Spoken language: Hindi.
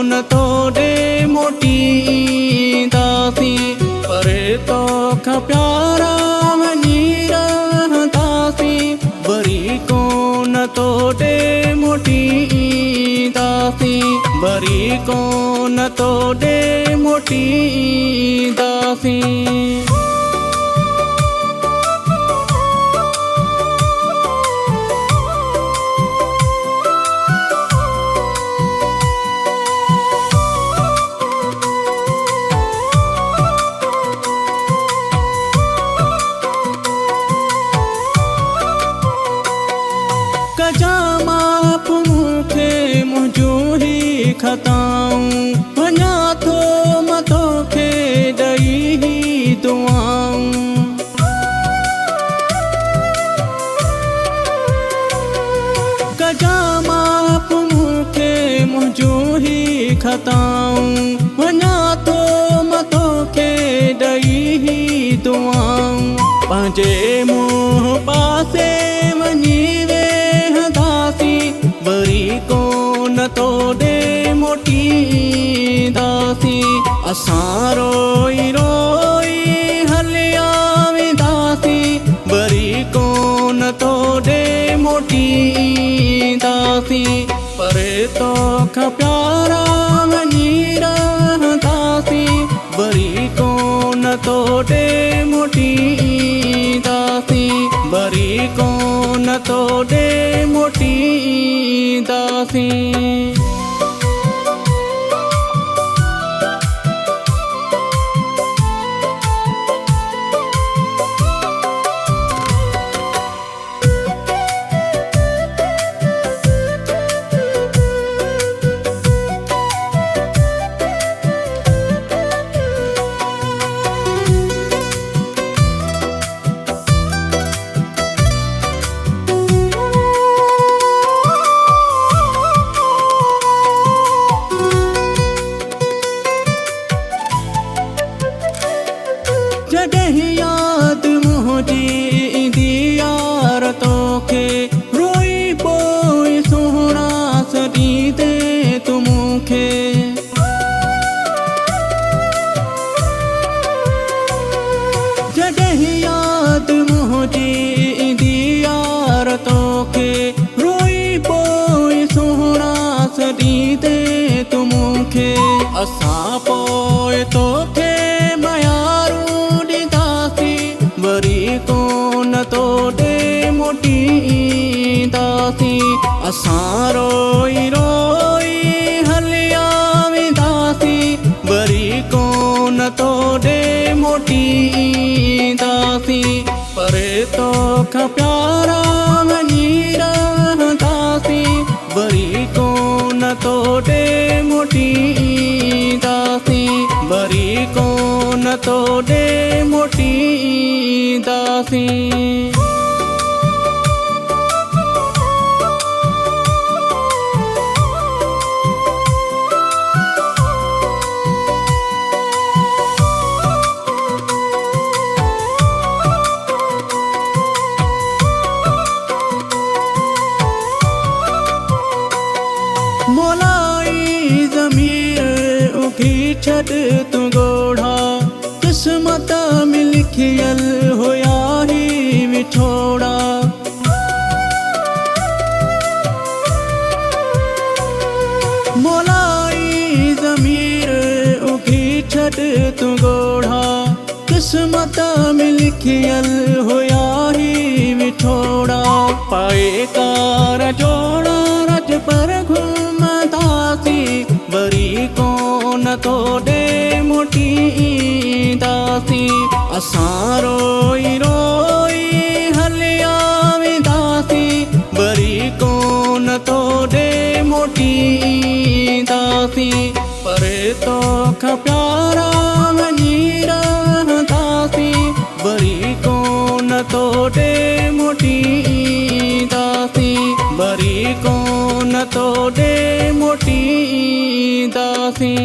न तोड़े मोटी दासी परे तो का प्यारा मनी रहतासी बरी को न तोड़े मोटी दासी बरी को न तोड़े मोटी दासी कजामा पुमुखे मुझो ही खताऊं वना थो मतो खे दई ही दुआऊं कजामा पुमुखे मुझो ही खताऊं वना थो मतो खे दई ही दुआऊं पंहिंजे मुंह पासे वञी बरी को न तोड़े मोटी दासी असां रोई रोई हलिया वेंदासी बरी को न तोड़े मोटी दासी परे तो का प्यारा वञी रहतासी बरी को न तोड़े मोटी दासी बरी को न तोड़े मोटी दासी जॾहिं याद मुंहिंजी ईंदी यार तोखे रोई पोइ सुहिणा सॾी दे तूं मूंखे जॾहिं याद मुंहिंजी ईंदी यार तोखे रोई पोइ सुहिणा सॾी दे तूं मूंखे असां पोइ तोखे बरी को न तोड़े मोटी दासी असां रोई रोई हलिया वेंदासी बरी को न तोड़े मोटी दासी परे तो का प्यारा वञी रहतासी बरी को न तोड़े मोटी दासी बरी को न तोड़े मोटी दासी मोलाई ज़मीर उगी छॾ तूं ॻोढ़ा किस्मत में लिखियल हुया ही विछोड़ा मोलाई ज़मीर उगी छॾ तूं ॻोढ़ा किस्मत में लिखियल हुया ही विछोड़ा पाए कार जोड़ा रज पर घुमदासी बरी को न तोड़े मोटी दासी असां रोई रोई हलिया वेंदासी बरी को न तोड़े मोटी दासी परे तो का प्यारा वञी रहतासी बरी को न तोड़े मोटी दासी बरी को न तोड़े मोटी दासी।